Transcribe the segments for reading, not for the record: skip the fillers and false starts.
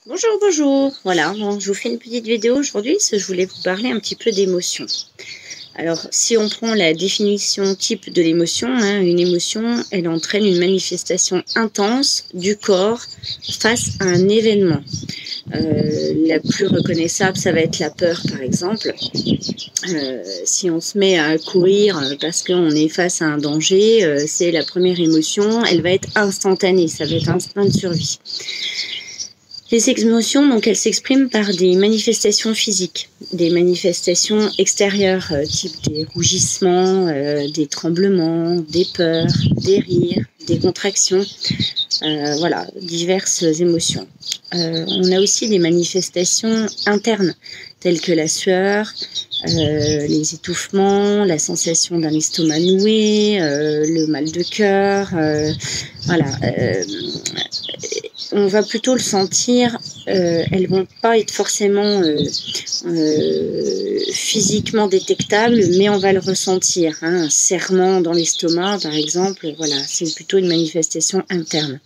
Bonjour, bonjour. Voilà, bon, je vous fais une petite vidéo aujourd'hui, parce que je voulais vous parler un petit peu d'émotion. Alors, si on prend la définition type de l'émotion, une émotion, elle entraîne une manifestation intense du corps face à un événement. La plus reconnaissable, ça va être la peur, par exemple. Si on se met à courir parce qu'on est face à un danger, c'est la première émotion, elle va être instantanée, ça va être un instinct de survie. Les émotions, donc, elles s'expriment par des manifestations physiques, des manifestations extérieures, type des rougissements, des tremblements, des peurs, des rires, des contractions, voilà, diverses émotions. On a aussi des manifestations internes, telles que la sueur, les étouffements, la sensation d'un estomac noué, le mal de cœur, voilà. On va plutôt le sentir, elles vont pas être forcément physiquement détectables, mais on va le ressentir. Un serrement dans l'estomac, par exemple, voilà, c'est plutôt une manifestation interne.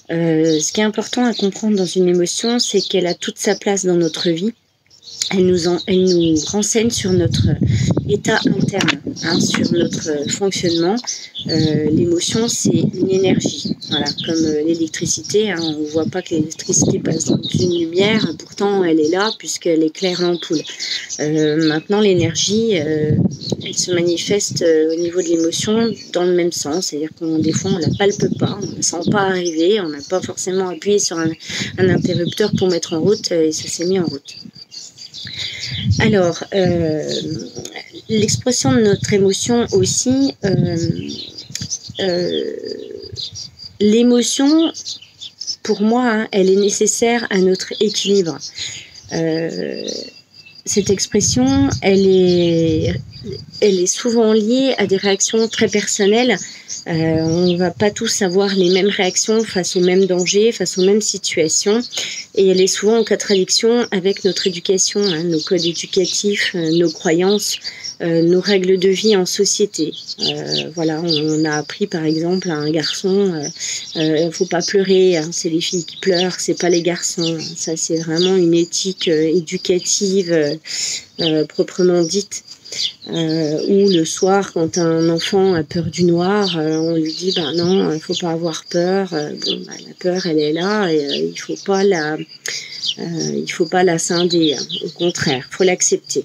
Ce qui est important à comprendre dans une émotion, c'est qu'elle a toute sa place dans notre vie. Elle nous renseigne sur notre état interne, sur notre fonctionnement. L'émotion, c'est une énergie, voilà, comme l'électricité. On ne voit pas que l'électricité passe dans une lumière, pourtant elle est là puisqu'elle éclaire l'ampoule. Maintenant, l'énergie, elle se manifeste au niveau de l'émotion dans le même sens, c'est-à-dire qu'on des fois on la palpe pas, on ne la sent pas arriver, on n'a pas forcément appuyé sur un interrupteur pour mettre en route et ça s'est mis en route. Alors, l'expression de notre émotion aussi, l'émotion, pour moi, elle est nécessaire à notre équilibre. Cette expression, elle est souvent liée à des réactions très personnelles. On ne va pas tous avoir les mêmes réactions face aux mêmes dangers, face aux mêmes situations. Et elle est souvent en contradiction avec notre éducation, nos codes éducatifs, nos croyances, nos règles de vie en société. Voilà, on a appris par exemple à un garçon, faut pas pleurer, c'est les filles qui pleurent, c'est pas les garçons. Ça, c'est vraiment une éthique éducative proprement dite. Ou le soir, quand un enfant a peur du noir, on lui dit non, il faut pas avoir peur. La peur, elle est là et il faut pas la scinder. Au contraire, faut l'accepter.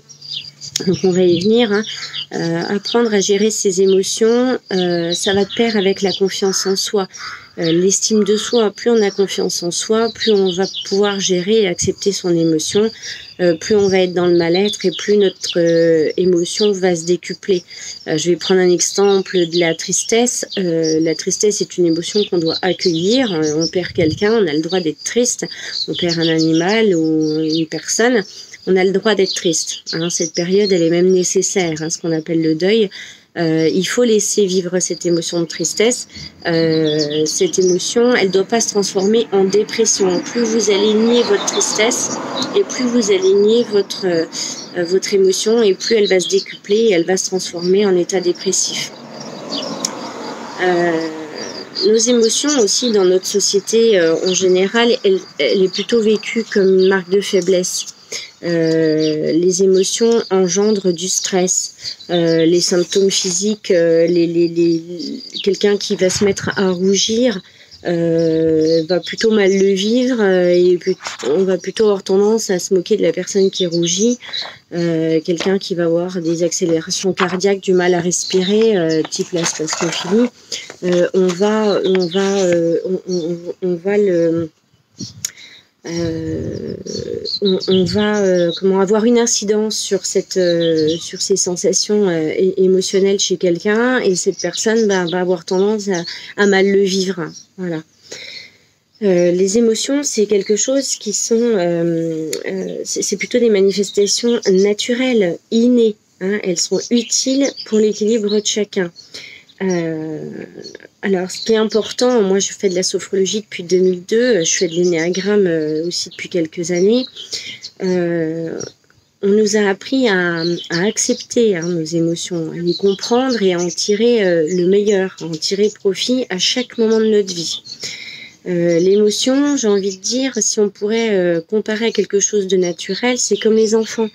Donc on va y venir. Apprendre à gérer ses émotions, ça va de pair avec la confiance en soi. L'estime de soi, plus on a confiance en soi, plus on va pouvoir gérer et accepter son émotion, plus on va être dans le mal-être et plus notre émotion va se décupler. Je vais prendre un exemple de la tristesse. La tristesse est une émotion qu'on doit accueillir. On perd quelqu'un, on a le droit d'être triste. On perd un animal ou une personne. On a le droit d'être triste. Cette période, elle est même nécessaire, ce qu'on appelle le deuil. Il faut laisser vivre cette émotion de tristesse. Cette émotion, elle ne doit pas se transformer en dépression. Plus vous allez nier votre tristesse et plus vous allez nier votre émotion et plus elle va se décupler et elle va se transformer en état dépressif. Nos émotions aussi dans notre société en général, elle est plutôt vécue comme une marque de faiblesse. Les émotions engendrent du stress, les symptômes physiques, quelqu'un qui va se mettre à rougir va plutôt mal le vivre et on va plutôt avoir tendance à se moquer de la personne qui rougit. Quelqu'un qui va avoir des accélérations cardiaques, du mal à respirer, type la spasmophilie, on va avoir une incidence sur ces sensations émotionnelles chez quelqu'un et cette personne va avoir tendance à mal le vivre. Voilà. Les émotions, c'est quelque chose qui c'est plutôt des manifestations naturelles, innées. Elles sont utiles pour l'équilibre de chacun. Alors, ce qui est important, moi je fais de la sophrologie depuis 2002, je fais de l'énéagramme aussi depuis quelques années. On nous a appris à accepter nos émotions, à les comprendre et à en tirer le meilleur, à en tirer profit à chaque moment de notre vie. L'émotion, j'ai envie de dire, si on pourrait comparer à quelque chose de naturel, c'est comme les enfants.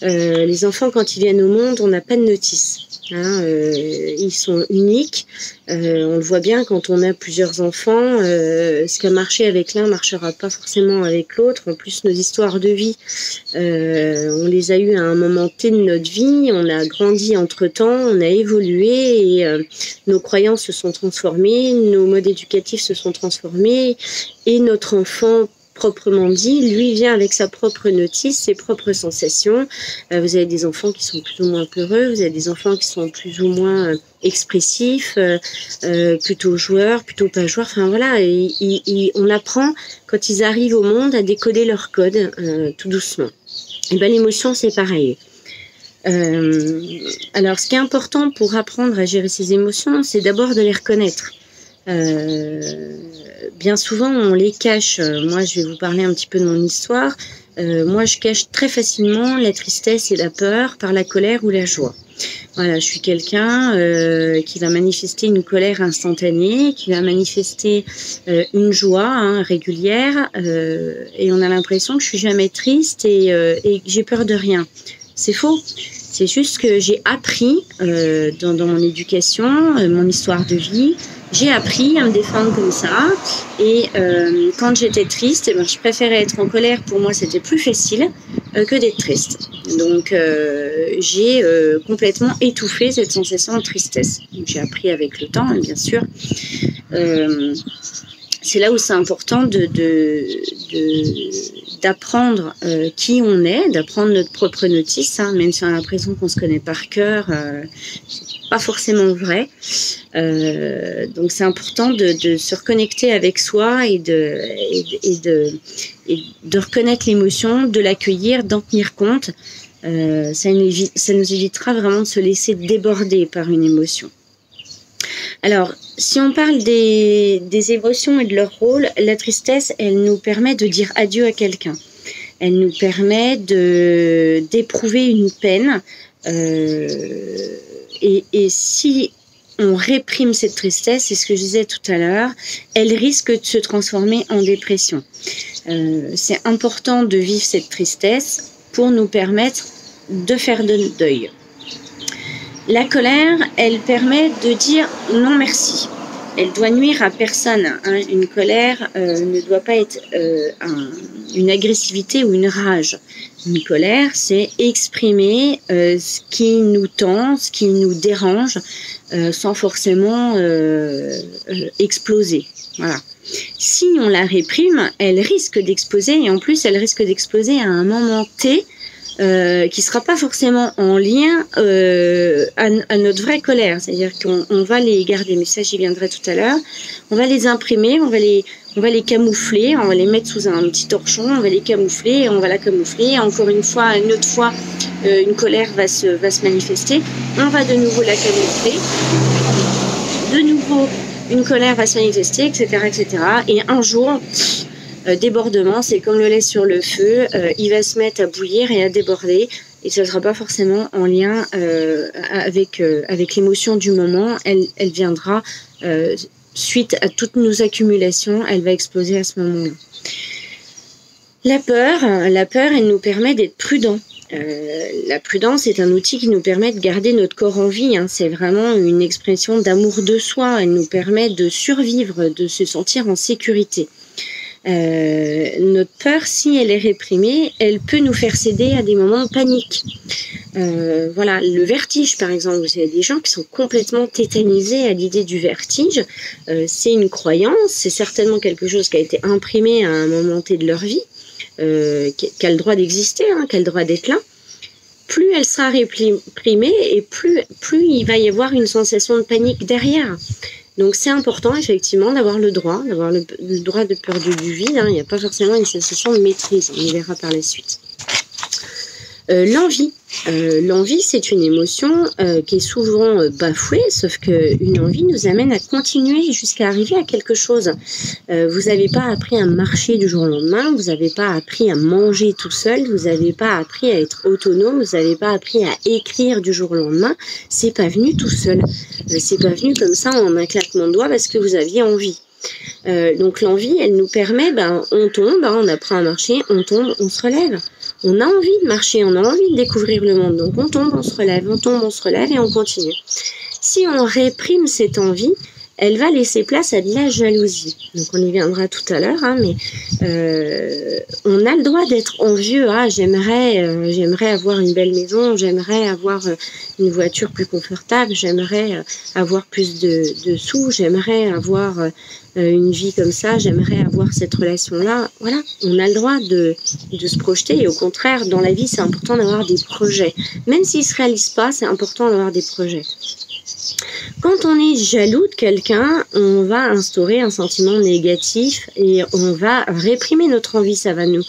Les enfants, quand ils viennent au monde, on n'a pas de notice. Hein, ils sont uniques. On le voit bien quand on a plusieurs enfants. Ce qui a marché avec l'un marchera pas forcément avec l'autre. En plus, nos histoires de vie, on les a eues à un moment T de notre vie. On a grandi entre-temps, on a évolué et nos croyances se sont transformées, nos modes éducatifs se sont transformés et notre enfant proprement dit, lui vient avec sa propre notice, ses propres sensations. Vous avez des enfants qui sont plus ou moins peureux, vous avez des enfants qui sont plus ou moins expressifs, plutôt joueurs, plutôt pas joueurs. Enfin voilà, on apprend quand ils arrivent au monde à décoder leur code tout doucement. Et ben l'émotion c'est pareil. Alors ce qui est important pour apprendre à gérer ses émotions, c'est d'abord de les reconnaître. Bien souvent on les cache. Moi je vais vous parler un petit peu de mon histoire. Moi je cache très facilement la tristesse et la peur par la colère ou la joie. Voilà, je suis quelqu'un qui va manifester une colère instantanée, qui va manifester une joie régulière, et on a l'impression que je suis jamais triste et que j'ai peur de rien. C'est faux. C'est juste que j'ai appris dans mon éducation, mon histoire de vie, j'ai appris à me défendre comme ça. Et quand j'étais triste, je préférais être en colère. Pour moi, c'était plus facile que d'être triste. Donc, j'ai complètement étouffé cette sensation de tristesse. J'ai appris avec le temps, bien sûr. C'est là où c'est important d'apprendre qui on est, d'apprendre notre propre notice, même si on a l'impression qu'on se connaît par cœur, c'est pas forcément vrai. Donc c'est important de se reconnecter avec soi et de reconnaître l'émotion, de l'accueillir, d'en tenir compte. Ça nous évitera vraiment de se laisser déborder par une émotion. Alors, si on parle des émotions et de leur rôle, la tristesse, elle nous permet de dire adieu à quelqu'un. Elle nous permet d'éprouver une peine. Et si on réprime cette tristesse, c'est ce que je disais tout à l'heure, elle risque de se transformer en dépression. C'est important de vivre cette tristesse pour nous permettre de faire le deuil. La colère, elle permet de dire non merci. Elle doit nuire à personne. Une colère ne doit pas être une agressivité ou une rage. Une colère, c'est exprimer ce qui nous tend, ce qui nous dérange, sans forcément exploser. Voilà. Si on la réprime, elle risque d'exploser et en plus, elle risque d'exploser à un moment T. Qui sera pas forcément en lien à notre vraie colère, c'est-à-dire qu'on va les garder, mais ça j'y viendrai tout à l'heure. On va les imprimer, on va les camoufler, on va les mettre sous un petit torchon, on va les camoufler, et on va la camoufler. Encore une fois, une autre fois, une colère va se manifester. On va de nouveau la camoufler. De nouveau, une colère va se manifester, etc., etc. Et un jour, débordement, c'est comme le lait sur le feu, il va se mettre à bouillir et à déborder et ça ne sera pas forcément en lien avec l'émotion du moment, elle viendra suite à toutes nos accumulations, elle va exploser à ce moment-là. La peur, elle nous permet d'être prudents. La prudence est un outil qui nous permet de garder notre corps en vie, c'est vraiment une expression d'amour de soi, elle nous permet de survivre, de se sentir en sécurité. Notre peur, si elle est réprimée, elle peut nous faire céder à des moments de panique. Voilà, le vertige par exemple, vous avez des gens qui sont complètement tétanisés à l'idée du vertige. C'est une croyance, c'est certainement quelque chose qui a été imprimé à un moment T de leur vie, qui a le droit d'exister, qui a le droit d'être là. Plus elle sera réprimée et plus il va y avoir une sensation de panique derrière. Donc c'est important effectivement d'avoir le droit de peur du vide. Il n'y a pas forcément une sensation de maîtrise. On verra par la suite. L'envie. L'envie, c'est une émotion qui est souvent bafouée, sauf qu'une envie nous amène à continuer jusqu'à arriver à quelque chose. Vous n'avez pas appris à marcher du jour au lendemain, vous n'avez pas appris à manger tout seul, vous n'avez pas appris à être autonome, vous n'avez pas appris à écrire du jour au lendemain. C'est pas venu tout seul. C'est pas venu comme ça en un claquement de doigts parce que vous aviez envie. Donc l'envie, elle nous permet, on tombe, on apprend à marcher, on tombe, on se relève. On a envie de marcher, on a envie de découvrir le monde. Donc on tombe, on se relève, on tombe, on se relève et on continue. Si on réprime cette envie, elle va laisser place à de la jalousie. Donc on y viendra tout à l'heure, mais on a le droit d'être envieux. J'aimerais avoir une belle maison, j'aimerais avoir une voiture plus confortable, j'aimerais avoir plus de sous, j'aimerais avoir une vie comme ça, j'aimerais avoir cette relation-là. Voilà, on a le droit de se projeter. Et au contraire, dans la vie, c'est important d'avoir des projets. Même s'ils ne se réalisent pas, c'est important d'avoir des projets. Quand on est jaloux de quelqu'un, on va instaurer un sentiment négatif et on va réprimer notre envie. Ça va nous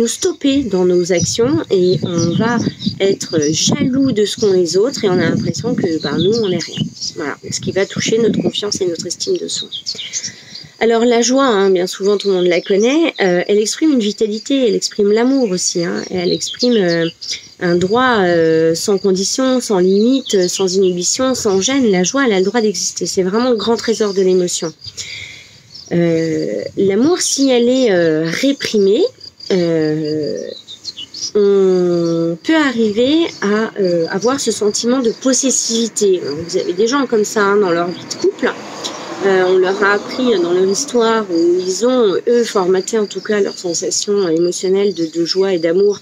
stopper dans nos actions et on va être jaloux de ce qu'ont les autres et on a l'impression que nous, on n'est rien. Voilà, ce qui va toucher notre confiance et notre estime de soi. Alors la joie, bien souvent tout le monde la connaît, elle exprime une vitalité, elle exprime l'amour aussi, et elle exprime un droit sans condition, sans limite, sans inhibition, sans gêne. La joie, elle a le droit d'exister, c'est vraiment le grand trésor de l'émotion. L'amour, si elle est réprimée, on peut arriver à avoir ce sentiment de possessivité. Vous avez des gens comme ça dans leur vie de couple. On leur a appris dans leur histoire où ils ont, eux, formaté en tout cas leurs sensations émotionnelles de joie et d'amour.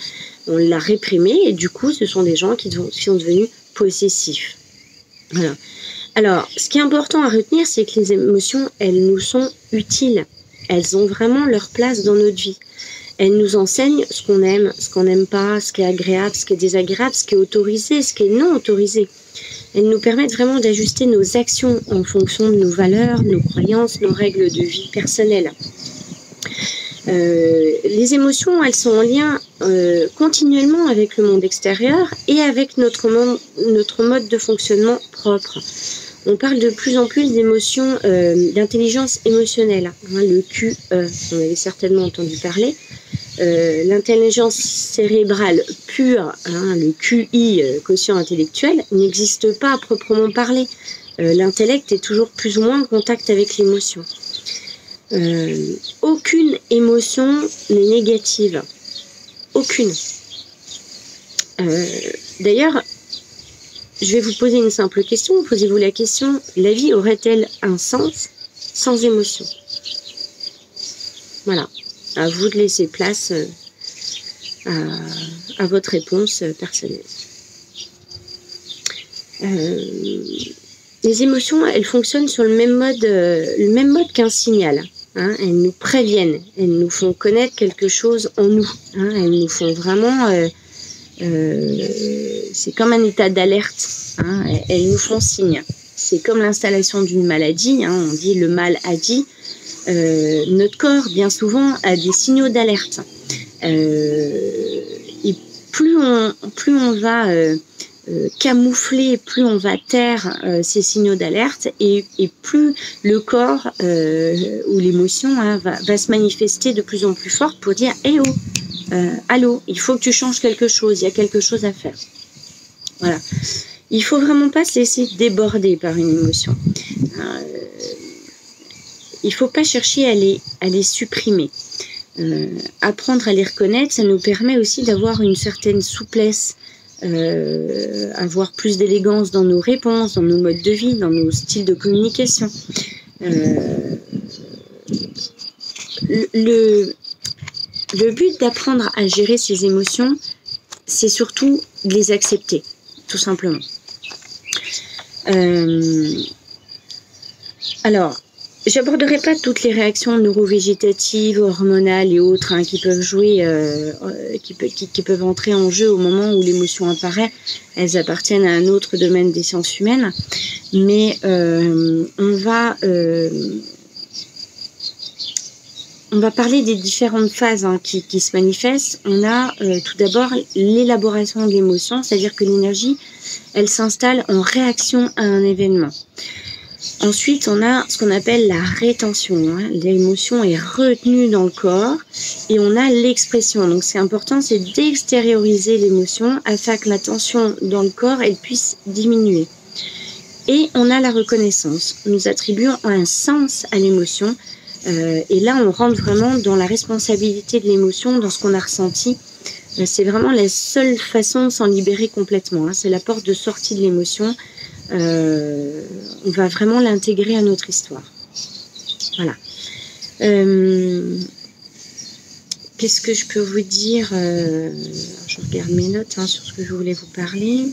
On l'a réprimé et du coup, ce sont des gens qui sont devenus possessifs. Voilà. Alors, ce qui est important à retenir, c'est que les émotions, elles nous sont utiles. Elles ont vraiment leur place dans notre vie. Elles nous enseignent ce qu'on aime, ce qu'on n'aime pas, ce qui est agréable, ce qui est désagréable, ce qui est autorisé, ce qui est non autorisé. Elles nous permettent vraiment d'ajuster nos actions en fonction de nos valeurs, nos croyances, nos règles de vie personnelles. Les émotions, elles sont en lien continuellement avec le monde extérieur et avec notre mode de fonctionnement propre. On parle de plus en plus d'émotions, d'intelligence émotionnelle, le QE, on avait certainement entendu parler. L'intelligence cérébrale pure, le QI, quotient intellectuel, n'existe pas à proprement parler. L'intellect est toujours plus ou moins en contact avec l'émotion. Aucune émotion n'est négative. Aucune. D'ailleurs, je vais vous poser une simple question. Posez-vous la question, la vie aurait-elle un sens sans émotion? Voilà. À vous de laisser place à votre réponse personnelle. Les émotions, elles fonctionnent sur le même mode qu'un signal. Elles nous préviennent, elles nous font connaître quelque chose en nous. Elles nous font vraiment... c'est comme un état d'alerte. Elles nous font signe. C'est comme l'installation d'une maladie. On dit le mal a dit. Notre corps, bien souvent, a des signaux d'alerte. Et plus on va camoufler, plus on va taire ces signaux d'alerte, et plus le corps ou l'émotion va se manifester de plus en plus fort pour dire « Eh oh, allô, il faut que tu changes quelque chose, il y a quelque chose à faire. » Voilà. Il faut vraiment pas se laisser déborder par une émotion. Il faut pas chercher à les supprimer. Apprendre à les reconnaître, ça nous permet aussi d'avoir une certaine souplesse, avoir plus d'élégance dans nos réponses, dans nos modes de vie, dans nos styles de communication. Le but d'apprendre à gérer ces émotions, c'est surtout de les accepter, tout simplement. Alors, j'aborderai pas toutes les réactions neurovégétatives, hormonales et autres qui peuvent jouer, qui peuvent entrer en jeu au moment où l'émotion apparaît. Elles appartiennent à un autre domaine des sciences humaines, mais on va parler des différentes phases qui se manifestent. On a tout d'abord l'élaboration de l'émotion, c'est-à-dire que l'énergie, elle s'installe en réaction à un événement. Ensuite, on a ce qu'on appelle la rétention. L'émotion est retenue dans le corps et on a l'expression. Donc, c'est important, c'est d'extérioriser l'émotion afin que la tension dans le corps, elle puisse diminuer. Et on a la reconnaissance. Nous attribuons un sens à l'émotion. Et là, on rentre vraiment dans la responsabilité de l'émotion, dans ce qu'on a ressenti. C'est vraiment la seule façon de s'en libérer complètement. Hein. C'est la porte de sortie de l'émotion. On va vraiment l'intégrer à notre histoire. Voilà. Qu'est-ce que je peux vous dire? Je regarde mes notes sur ce que je voulais vous parler.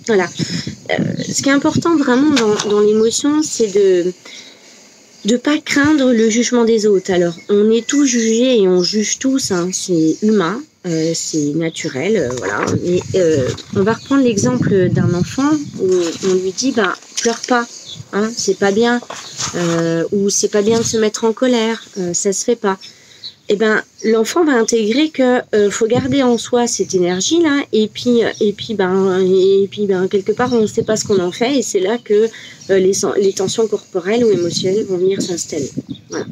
Voilà. Ce qui est important vraiment dans l'émotion, c'est de ne pas craindre le jugement des autres. Alors, on est tous jugés et on juge tous, hein, c'est humain, c'est naturel, voilà. Mais on va reprendre l'exemple d'un enfant où on lui dit, pleure pas, hein, c'est pas bien, ou c'est pas bien de se mettre en colère, ça se fait pas. Eh ben, l'enfant va intégrer que faut garder en soi cette énergie là, et puis quelque part on ne sait pas ce qu'on en fait, et c'est là que les tensions corporelles ou émotionnelles vont venir s'installer. Voilà.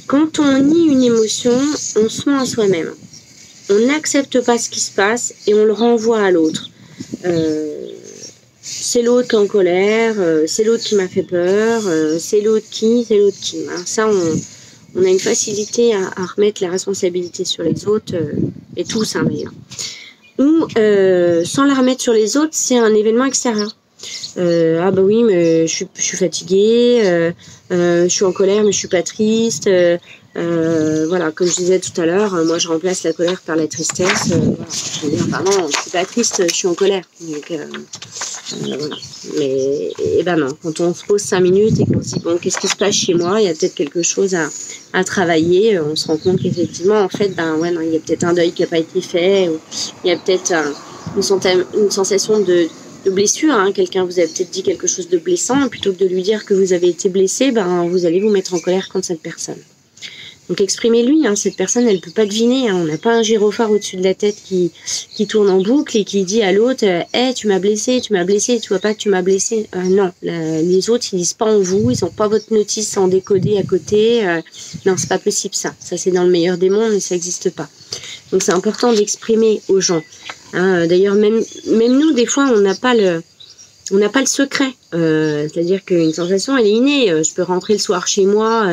Quand on nie une émotion, on se ment à soi-même. On n'accepte pas ce qui se passe et on le renvoie à l'autre. C'est l'autre qui est en colère, c'est l'autre qui m'a fait peur, c'est l'autre qui. Hein. Ça, on a une facilité à remettre la responsabilité sur les autres, et tous, hein, d'ailleurs. Ou, sans la remettre sur les autres, c'est un événement extérieur. Ah bah oui, mais je suis fatiguée, je suis en colère, mais je suis pas triste. Voilà, comme je disais tout à l'heure, moi je remplace la colère par la tristesse. Voilà. Je veux dire, non, je suis pas triste, je suis en colère. Donc, voilà. Mais non, quand on se pose 5 minutes et qu'on se dit bon, qu'est-ce qui se passe chez moi, il y a peut-être quelque chose à travailler. On se rend compte qu'effectivement, en fait, non, il y a peut-être un deuil qui n'a pas été fait, ou il y a peut-être une sensation de blessure, hein. Quelqu'un vous a peut-être dit quelque chose de blessant, et plutôt que de lui dire que vous avez été blessé, vous allez vous mettre en colère contre cette personne. Donc exprimez-lui, hein, cette personne elle peut pas deviner, hein. On n'a pas un gyrophare au-dessus de la tête qui tourne en boucle et qui dit à l'autre hey, tu m'as blessé, tu vois pas que tu m'as blessé. Non, les autres ils lisent pas en vous, ils ont pas votre notice en décodé à côté. Non, c'est pas possible ça c'est dans le meilleur des mondes, mais ça n'existe pas. Donc c'est important d'exprimer aux gens. Hein, d'ailleurs même nous des fois on n'a pas le secret. C'est-à-dire qu'une sensation elle est innée. Je peux rentrer le soir chez moi.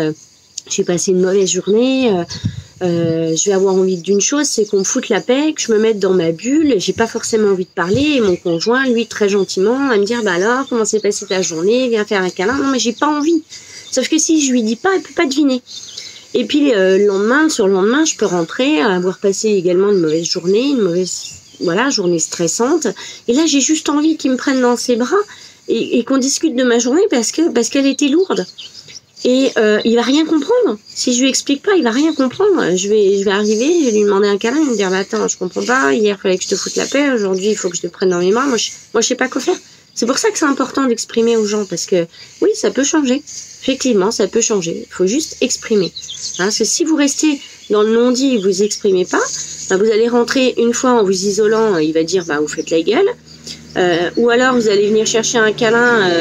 J'ai passé une mauvaise journée, je vais avoir envie d'une chose, c'est qu'on me foute la paix, que je me mette dans ma bulle, j'ai pas forcément envie de parler, et mon conjoint, lui, très gentiment, va me dire, alors, comment s'est passée ta journée, viens faire un câlin, non mais j'ai pas envie. Sauf que si je lui dis pas, elle peut pas deviner. Et puis le lendemain, sur le lendemain, je peux rentrer, avoir passé également une mauvaise journée, journée stressante, et là j'ai juste envie qu'il me prenne dans ses bras, et qu'on discute de ma journée parce qu'elle était lourde. Et il va rien comprendre. Si je lui explique pas, il va rien comprendre. Je vais arriver, je vais lui demander un câlin, il va me dire attends, je comprends pas, hier il fallait que je te foute la paix, aujourd'hui il faut que je te prenne dans mes bras, moi je sais pas quoi faire. C'est pour ça que c'est important d'exprimer aux gens, parce que oui, ça peut changer. Effectivement, ça peut changer. Il faut juste exprimer. Hein, parce que si vous restez dans le non-dit et vous exprimez pas, vous allez rentrer une fois en vous isolant, il va dire vous faites la gueule. Ou alors vous allez venir chercher un câlin.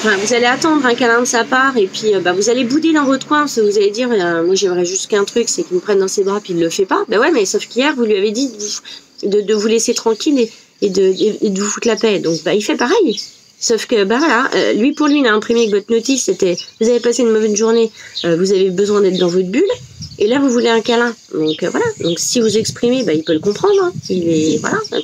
Vous allez attendre un câlin de sa part et puis vous allez bouder dans votre coin parce que vous allez dire moi j'aimerais juste qu'un truc, c'est qu'il me prenne dans ses bras puis il le fait pas. Ouais, mais sauf qu'hier vous lui avez dit de vous laisser tranquille et de vous foutre la paix. Donc il fait pareil. Sauf que lui pour lui il a imprimé que votre notice c'était vous avez passé une mauvaise journée, vous avez besoin d'être dans votre bulle. Et là, vous voulez un câlin. Donc voilà. Donc si vous exprimez, il peut le comprendre. Hein.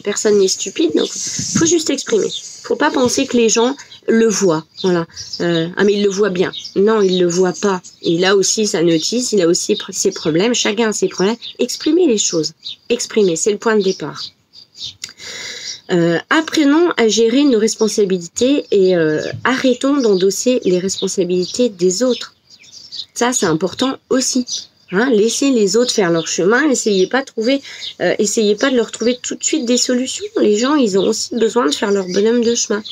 Personne n'est stupide. Donc faut juste exprimer. Faut pas penser que les gens le voient. Voilà. Mais il le voit bien. Non, il le voit pas. Il a aussi sa notice. Il a aussi ses problèmes. Chacun a ses problèmes. Exprimez les choses. Exprimez. C'est le point de départ. Apprenons à gérer nos responsabilités et arrêtons d'endosser les responsabilités des autres. Ça, c'est important aussi. Hein, laissez les autres faire leur chemin, essayez pas de leur trouver tout de suite des solutions. Les gens, ils ont aussi besoin de faire leur bonhomme de chemin.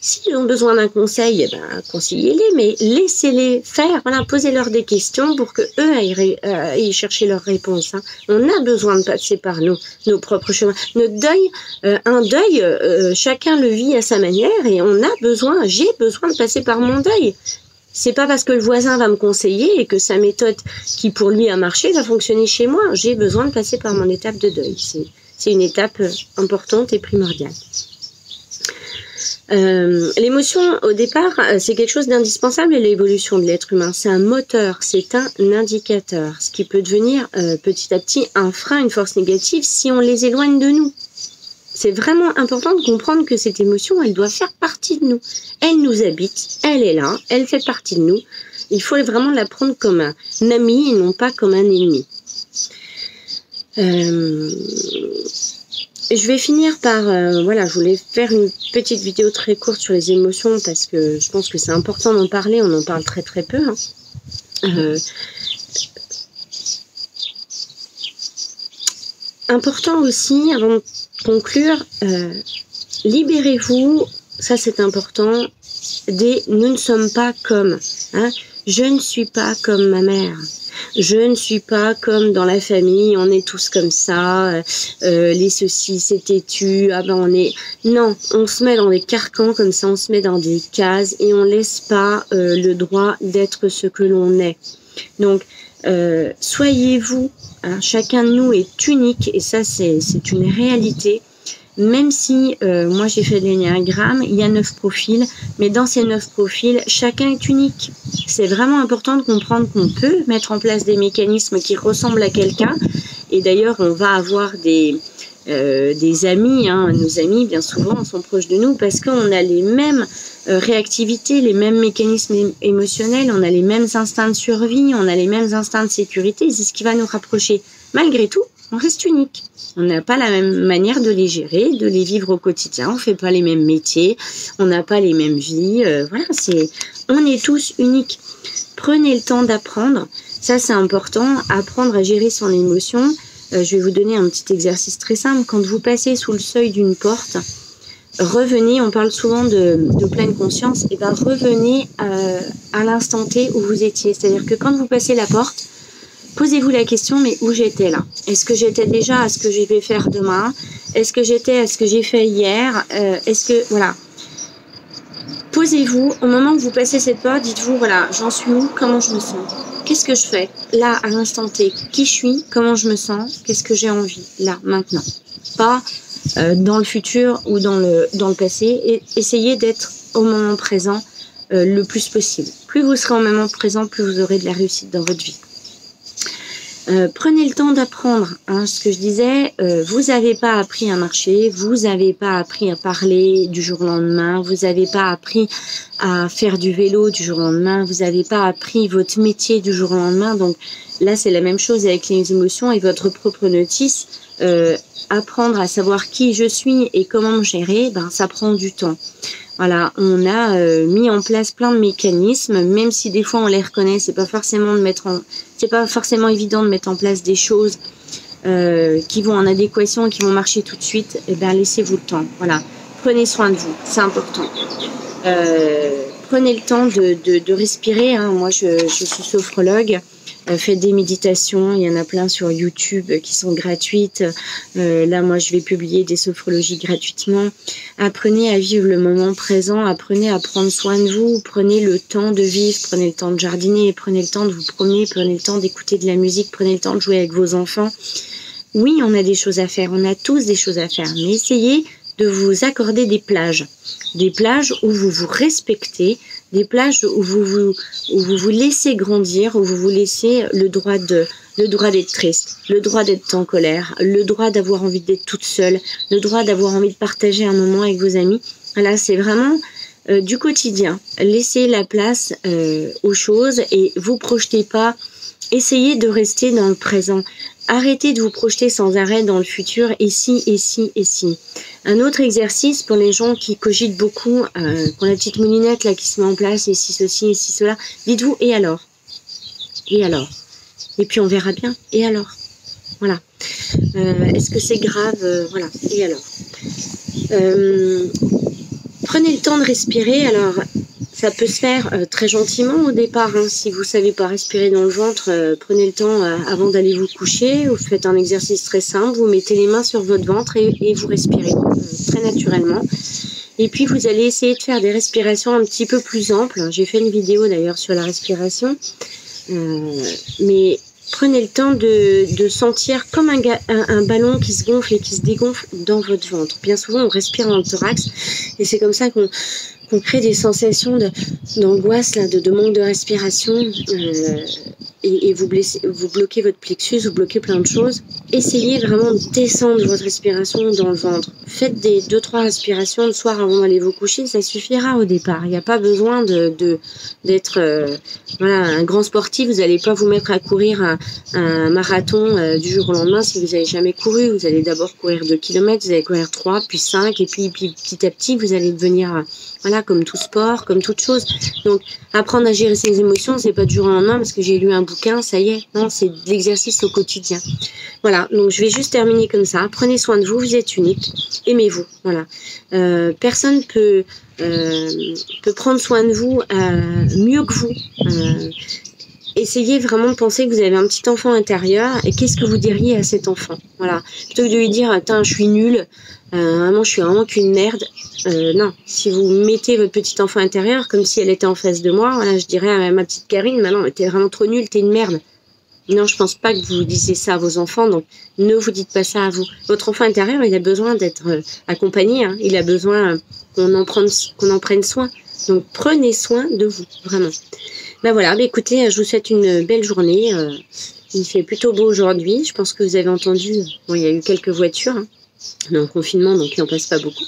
S'ils ont besoin d'un conseil, conseillez-les, mais laissez-les faire. Voilà, posez-leur des questions pour que eux aillent chercher leurs réponses. Hein. On a besoin de passer par nos propres chemins. Notre deuil, un deuil, chacun le vit à sa manière et j'ai besoin de passer par mon deuil. C'est pas parce que le voisin va me conseiller et que sa méthode qui pour lui a marché va fonctionner chez moi. J'ai besoin de passer par mon étape de deuil. c'est une étape importante et primordiale. L'émotion, au départ, c'est quelque chose d'indispensable à l'évolution de l'être humain. C'est un moteur, c'est un indicateur, ce qui peut devenir petit à petit un frein, une force négative si on les éloigne de nous. C'est vraiment important de comprendre que cette émotion, elle doit faire partie de nous. Elle nous habite, elle est là, elle fait partie de nous. Il faut vraiment la prendre comme un ami et non pas comme un ennemi. Je vais finir par, voilà, je voulais faire une petite vidéo très courte sur les émotions parce que je pense que c'est important d'en parler, on en parle très très peu. Important aussi, avant de conclure, libérez-vous, ça c'est important, des « nous ne sommes pas comme ». Je ne suis pas comme ma mère. Je ne suis pas comme dans la famille, on est tous comme ça, les ceci, c'est têtu, ah ben on est... Non, on se met dans des carcans comme ça, on se met dans des cases et on laisse pas le droit d'être ce que l'on est. Donc, soyez-vous, chacun de nous est unique et ça c'est une réalité. Même si moi j'ai fait de l'énéagramme, il y a 9 profils, mais dans ces 9 profils, chacun est unique. C'est vraiment important de comprendre qu'on peut mettre en place des mécanismes qui ressemblent à quelqu'un. Et d'ailleurs, on va avoir des amis, nos amis bien souvent sont proches de nous parce qu'on a les mêmes réactivités, les mêmes mécanismes émotionnels, on a les mêmes instincts de survie, on a les mêmes instincts de sécurité, c'est ce qui va nous rapprocher. Malgré tout, on reste unique. On n'a pas la même manière de les gérer, de les vivre au quotidien. On fait pas les mêmes métiers, on n'a pas les mêmes vies. Voilà, on est tous uniques. Prenez le temps d'apprendre. Ça, c'est important. Apprendre à gérer son émotion. Je vais vous donner un petit exercice très simple. Quand vous passez sous le seuil d'une porte, revenez. On parle souvent de pleine conscience. Et ben, revenez à l'instant T où vous étiez. C'est-à-dire que quand vous passez la porte, posez-vous la question, mais où j'étais là? Est-ce que j'étais déjà à ce que je vais faire demain? Est-ce que j'étais à ce que j'ai fait hier? Voilà. Posez-vous, au moment où vous passez cette porte, dites-vous, voilà, j'en suis où? Comment je me sens? Qu'est-ce que je fais? Là, à l'instant T, qui je suis? Comment je me sens? Qu'est-ce que j'ai envie? Là, maintenant. Pas dans le futur ou dans le passé. Et essayez d'être au moment présent le plus possible. Plus vous serez au moment présent, plus vous aurez de la réussite dans votre vie. Prenez le temps d'apprendre, ce que je disais, vous n'avez pas appris à marcher, vous n'avez pas appris à parler du jour au lendemain, vous n'avez pas appris à faire du vélo du jour au lendemain, vous n'avez pas appris votre métier du jour au lendemain, donc là c'est la même chose avec les émotions et votre propre notice, apprendre à savoir qui je suis et comment me gérer, ça prend du temps. Voilà, on a mis en place plein de mécanismes, même si des fois on les reconnaît, c'est pas forcément évident de mettre en place des choses qui vont en adéquation, qui vont marcher tout de suite. Et laissez-vous le temps. Voilà, prenez soin de vous, c'est important. Prenez le temps de respirer. Moi, je suis sophrologue. Faites des méditations, il y en a plein sur YouTube qui sont gratuites. Là, moi, je vais publier des sophrologies gratuitement. Apprenez à vivre le moment présent, apprenez à prendre soin de vous, prenez le temps de vivre, prenez le temps de jardiner, prenez le temps de vous promener, prenez le temps d'écouter de la musique, prenez le temps de jouer avec vos enfants. Oui, on a des choses à faire, on a tous des choses à faire, mais essayez de vous accorder des plages où vous vous respectez, des plages où vous vous laissez grandir, où vous vous laissez le droit d'être triste, le droit d'être en colère, le droit d'avoir envie d'être toute seule, le droit d'avoir envie de partager un moment avec vos amis. Là, c'est vraiment du quotidien. Laissez la place aux choses et vous projetez pas. Essayez de rester dans le présent. Arrêtez de vous projeter sans arrêt dans le futur, et si, et si, et si. Un autre exercice pour les gens qui cogitent beaucoup, pour la petite moulinette là qui se met en place, et si ceci, et si cela, dites-vous, et alors? Et alors? Et puis on verra bien, et alors? Voilà. Est-ce que c'est grave? Voilà, et alors? Prenez le temps de respirer, alors... Ça peut se faire très gentiment au départ. Si vous ne savez pas respirer dans le ventre, prenez le temps avant d'aller vous coucher. Vous faites un exercice très simple. Vous mettez les mains sur votre ventre et vous respirez très naturellement. Et puis, vous allez essayer de faire des respirations un petit peu plus amples. J'ai fait une vidéo d'ailleurs sur la respiration. Mais Prenez le temps de sentir comme un ballon qui se gonfle et qui se dégonfle dans votre ventre. Bien souvent, on respire dans le thorax et c'est comme ça qu'on crée des sensations d'angoisse, de manque de respiration. Et vous bloquez votre plexus, vous bloquez plein de choses. Essayez vraiment de descendre votre respiration dans le ventre. Faites des 2-3 respirations le soir avant d'aller vous coucher, ça suffira au départ. Il n'y a pas besoin d'être voilà, un grand sportif. Vous n'allez pas vous mettre à courir un marathon du jour au lendemain si vous n'avez jamais couru. Vous allez d'abord courir 2 km, vous allez courir 3, puis 5, et puis petit à petit, vous allez devenir, voilà, comme tout sport, comme toute chose. Donc, apprendre à gérer ses émotions, c'est pas du jour au lendemain parce que j'ai lu un bouquin, ça y est. Non, c'est de l'exercice au quotidien. Voilà, donc je vais juste terminer comme ça. Prenez soin de vous, vous êtes unique. Aimez-vous, voilà. Personne peut prendre soin de vous mieux que vous. Essayez vraiment de penser que vous avez un petit enfant intérieur et qu'est-ce que vous diriez à cet enfant. Voilà, plutôt que de lui dire « je suis nulle, maman, je suis vraiment qu'une merde ». Non, si vous mettez votre petit enfant intérieur comme si elle était en face de moi, voilà, je dirais à ma petite Karine, maman, t'es vraiment trop nulle, t'es une merde. Non, je pense pas que vous disiez ça à vos enfants, donc ne vous dites pas ça à vous. Votre enfant intérieur, il a besoin d'être accompagné, hein, il a besoin qu'on en prenne soin. Donc prenez soin de vous, vraiment. Ben voilà, écoutez, je vous souhaite une belle journée. Il fait plutôt beau aujourd'hui. Je pense que vous avez entendu, bon, il y a eu quelques voitures, hein. On est en confinement, donc il n'en passe pas beaucoup.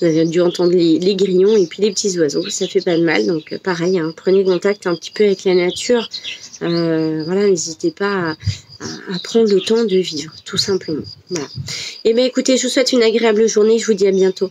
Vous avez dû entendre les grillons et puis les petits oiseaux. Ça fait pas de mal, donc pareil, hein, prenez contact un petit peu avec la nature. Voilà, n'hésitez pas à prendre le temps de vivre, tout simplement. Voilà. Et bien écoutez, je vous souhaite une agréable journée. Je vous dis à bientôt.